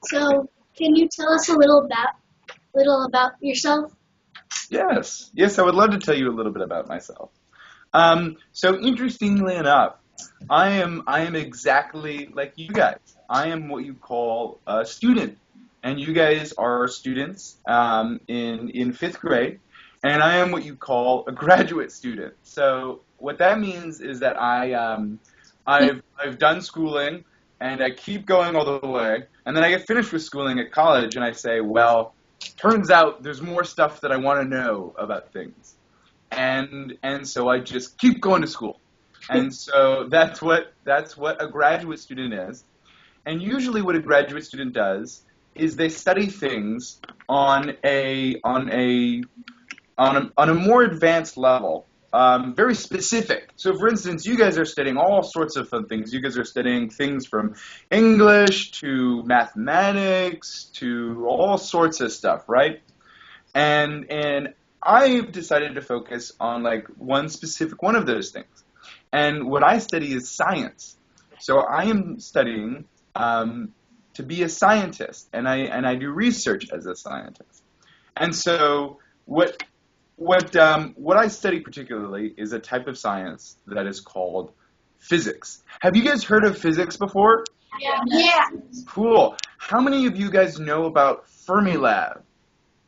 So, can you tell us a little about yourself? Yes, I would love to tell you a little bit about myself. So interestingly enough, I am exactly like you guys. I am what you call a student, and you guys are students in fifth grade, and I am what you call a graduate student. So what that means is that I've done schooling, and I keep going all the way, and then I get finished with schooling at college, and I say, well, turns out there's more stuff that I want to know about things, and so I just keep going to school, and so that's what a graduate student is. And usually, what a graduate student does is they study things on a more advanced level, very specific. So, for instance, you guys are studying all sorts of fun things. You guys are studying things from English to mathematics to all sorts of stuff, right? And I've decided to focus on like one specific one of those things. And what I study is science. So I am studying to be a scientist, and I do research as a scientist. And so what I study particularly is a type of science that is called physics. Have you guys heard of physics before? Yeah. Cool. How many of you guys know about Fermilab?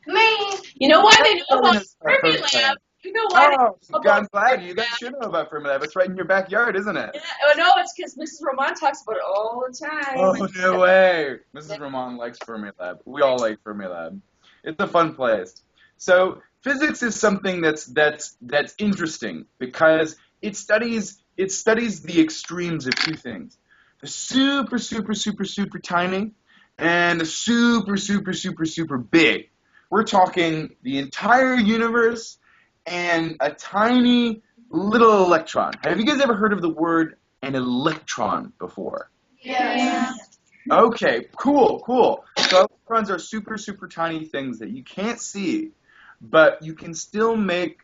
Me. You know why they know about Fermilab. Fermilab? You know why they know Oh, about I'm glad. You guys Fermilab? should know about Fermilab. It's right in your backyard, isn't it? Yeah, oh, no, it's because Mrs. Roman talks about it all the time. Oh, no way. Mrs. Ramon likes Fermilab. We all like Fermilab. It's a fun place. So physics is something that's interesting because it studies the extremes of two things. The super, super, super, super tiny and the super, super, super, super big. We're talking the entire universe and a tiny little electron. Have you guys ever heard of the word an electron before? Yeah. Okay, cool. So electrons are super, super tiny things that you can't see, but you can still make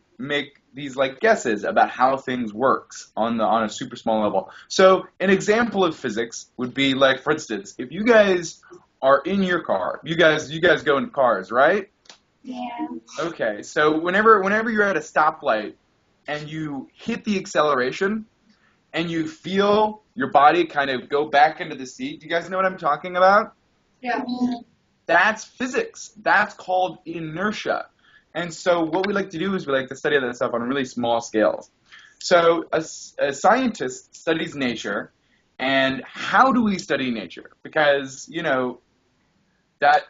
these like guesses about how things works on a super small level. So an example of physics would be like, for instance, if you guys are in your car, you guys go in cars, right? Yeah. Okay, so whenever you're at a stoplight and you hit the acceleration and you feel your body kind of go back into the seat, do you guys know what I'm talking about? Yeah. That's physics. That's called inertia. And so what we like to do is we like to study that stuff on really small scales. So a scientist studies nature, and how do we study nature? Because, you know, that's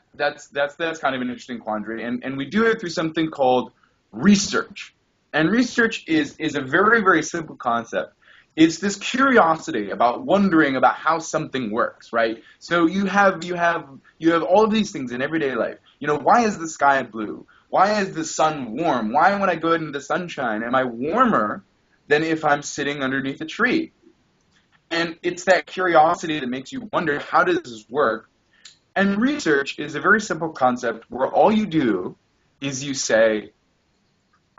kind of an interesting quandary, and we do it through something called research. And research is a very, very simple concept. It's this curiosity about wondering about how something works, right? So you have all of these things in everyday life. You know, why is the sky blue? Why is the sun warm? Why, when I go into the sunshine, am I warmer than if I'm sitting underneath a tree? And it's that curiosity that makes you wonder, how does this work? And research is a very simple concept where all you do is you say,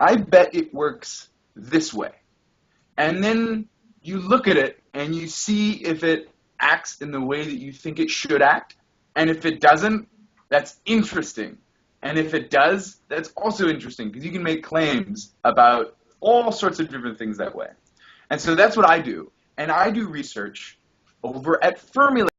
I bet it works this way. And then you look at it and you see if it acts in the way that you think it should act. And if it doesn't, that's interesting. And if it does, that's also interesting because you can make claims about all sorts of different things that way. And so that's what I do. And I do research over at Fermilab.